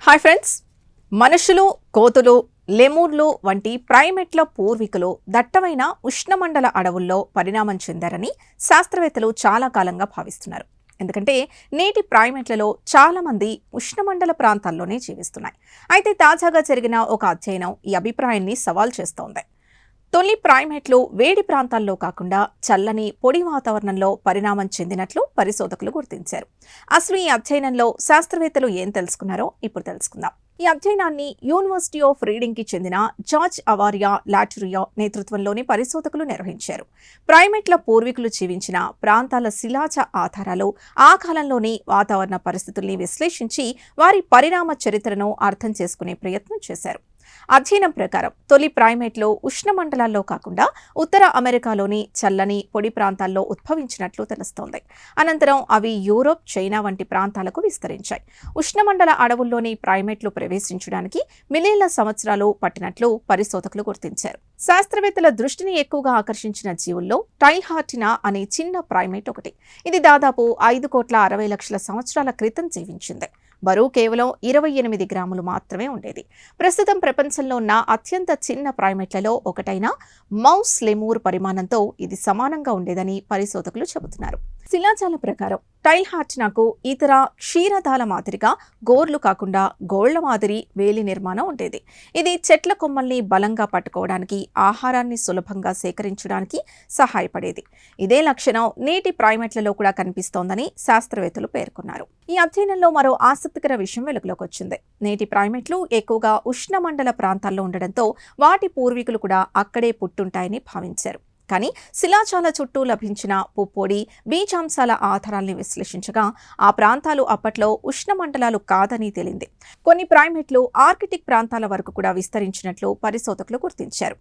Hi friends, మనుషులు, కోతులు, లెమూర్లు వంటి ప్రైమేట్ల పూర్వీకులు దట్టమైన ఉష్ణమండల అడవుల్లో పరిణామం చెందారని శాస్త్రవేత్తలు చాలా కాలంగా భావిస్తున్నారు. ఎందుకంటే నేటి ప్రైమేట్లలో చాలా మంది ఉష్ణమండల ప్రాంతాల్లోనే జీవిస్తున్నాయి. అయితే తాజాగా జరిగిన ఒక అధ్యయనం ఈ అభిప్రాయాన్ని సవాల్ చేస్తోంది. తొలి ప్రైమేట్లు వేడి ప్రాంతాల్లో కాకుండా చల్లని పొడి వాతావరణంలో పరిణామం చెందినట్లు పరిశోధకులు గుర్తించారు. అసలు ఈ అధ్యయనంలో శాస్త్రవేత్తలు ఏం తెలుసుకున్నారో ఇప్పుడు తెలుసుకుందాం. ఈ అధ్యయనాన్ని యూనివర్సిటీ ఆఫ్ రీడింగ్ కి చెందిన జార్జ్ అవారియా లాటూరియా నేతృత్వంలోని పరిశోధకులు నిర్వహించారు. ప్రైమేట్ల పూర్వీకులు జీవించిన ప్రాంతాల శిలాజ ఆధారాలు, ఆ కాలంలోని వాతావరణ పరిస్థితుల్ని విశ్లేషించి వారి పరిణామ చరిత్రను అర్థం చేసుకునే ప్రయత్నం చేశారు. అధ్యయనం ప్రకారం తొలి ప్రైమేట్లు ఉష్ణమండలాల్లో కాకుండా ఉత్తర అమెరికాలోని చల్లని పొడి ప్రాంతాల్లో ఉద్భవించినట్లు తెలుస్తోంది. అనంతరం అవి యూరోప్, చైనా వంటి ప్రాంతాలకు విస్తరించాయి. ఉష్ణమండల అడవుల్లోని ప్రైమేట్లు ప్రవేశించడానికి మిలియన్ల సంవత్సరాలు పట్టినట్లు పరిశోధకులు గుర్తించారు. శాస్త్రవేత్తల దృష్టిని ఎక్కువగా ఆకర్షించిన జీవుల్లో టైల్హార్టినా అనే చిన్న ప్రైమేట్ ఒకటి. ఇది దాదాపు 5,60,00,000 సంవత్సరాల క్రితం జీవించింది. బరువు కేవలం 28 గ్రాములు మాత్రమే ఉండేది. ప్రస్తుతం ప్రపంచంలో ఉన్న అత్యంత చిన్న ప్రైమేట్లలో ఒకటైన మౌస్ లెమూర్ పరిమాణంతో ఇది సమానంగా ఉండేదని పరిశోధకులు చెబుతున్నారు. శిలాజాల ప్రకారం టైల్హార్టినాకు ఇతర క్షీరదాల మాదిరిగా గోర్లు కాకుండా గోళ్ల మాదిరి వేలి నిర్మాణం ఉండేది. ఇది చెట్ల కొమ్మల్ని బలంగా పట్టుకోవడానికి, ఆహారాన్ని సులభంగా సేకరించడానికి సహాయపడేది. ఇదే లక్షణం నేటి ప్రైమేట్లలో కూడా కనిపిస్తోందని శాస్త్రవేత్తలు పేర్కొన్నారు. ఈ అధ్యయనంలో మరో ఆసక్తికర విషయం వెలుగులోకి వచ్చింది. నేటి ప్రైమేట్లు ఎక్కువగా ఉష్ణమండల ప్రాంతాల్లో ఉండడంతో వాటి పూర్వీకులు కూడా అక్కడే పుట్టుంటాయని భావించారు. కానీ శిలాజాల చుట్టూ లభించిన పుప్పొడి, బీజాంశాల ఆధారాల్ని విశ్లేషించగా ఆ ప్రాంతాలు అప్పట్లో ఉష్ణమండలాలు కాదని తేలింది. కొన్ని ప్రైమేట్లు ఆర్కిటిక్ ప్రాంతాల వరకు కూడా విస్తరించినట్లు పరిశోధకులు గుర్తించారు.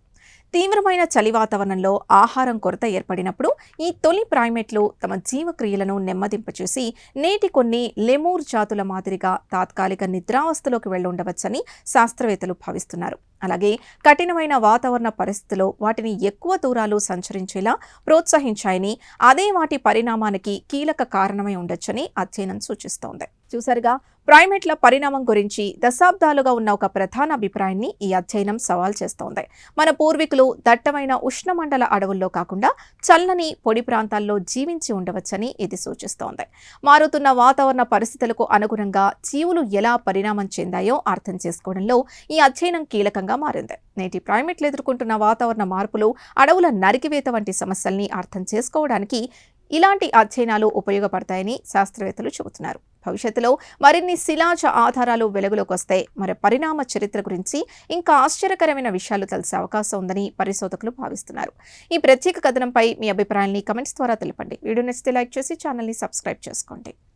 తీవ్రమైన చలి వాతావరణంలో ఆహారం కొరత ఏర్పడినప్పుడు ఈ తొలి ప్రైమేట్లు తమ జీవక్రియలను నెమ్మదింపచేసి నేటి కొన్ని లెమూర్ జాతుల మాదిరిగా తాత్కాలిక నిద్రావస్థలోకి వెళ్ళుండవచ్చని శాస్త్రవేత్తలు భావిస్తున్నారు. అలాగే కఠినమైన వాతావరణ పరిస్థితుల్లో వాటిని ఎక్కువ దూరాలు సంచరించేలా ప్రోత్సహించాయని, అదే వాటి పరిణామానికి కీలక కారణమై ఉండొచ్చని అధ్యయనం సూచిస్తోంది. చూసారుగా, ప్రైమేట్ల పరిణామం గురించి దశాబ్దాలుగా ఉన్న ఒక ప్రధాన అభిప్రాయాన్ని ఈ అధ్యయనం సవాల్ చేస్తోంది. మన పూర్వీకులు దట్టమైన ఉష్ణమండల అడవుల్లో కాకుండా చల్లని పొడి ప్రాంతాల్లో జీవించి ఉండవచ్చని ఇది సూచిస్తోంది. మారుతున్న వాతావరణ పరిస్థితులకు అనుగుణంగా జీవులు ఎలా పరిణామం చెందాయో అర్థం చేసుకోవడంలో ఈ అధ్యయనం కీలకంగా మారింది. నేటి ప్రైమేట్లు ఎదుర్కొంటున్న వాతావరణ మార్పులు, అడవుల నరికివేత వంటి సమస్యల్ని అర్థం చేసుకోవడానికి ఇలాంటి అధ్యయనాలు ఉపయోగపడతాయని శాస్త్రవేత్తలు చెబుతున్నారు. భవిష్యత్తులో మరిన్ని శిలాజ ఆధారాలు వెలుగులోకి వస్తే మరి పరిణామ చరిత్ర గురించి ఇంకా ఆశ్చర్యకరమైన విషయాలు తెలిసే అవకాశం ఉందని పరిశోధకులు భావిస్తున్నారు. ఈ ప్రత్యేక కథనంపై మీ అభిప్రాయాన్ని కమెంట్స్ ద్వారా తెలపండి. వీడియో నచ్చితే లైక్ చేసి ఛానల్ని సబ్స్క్రైబ్ చేసుకోండి.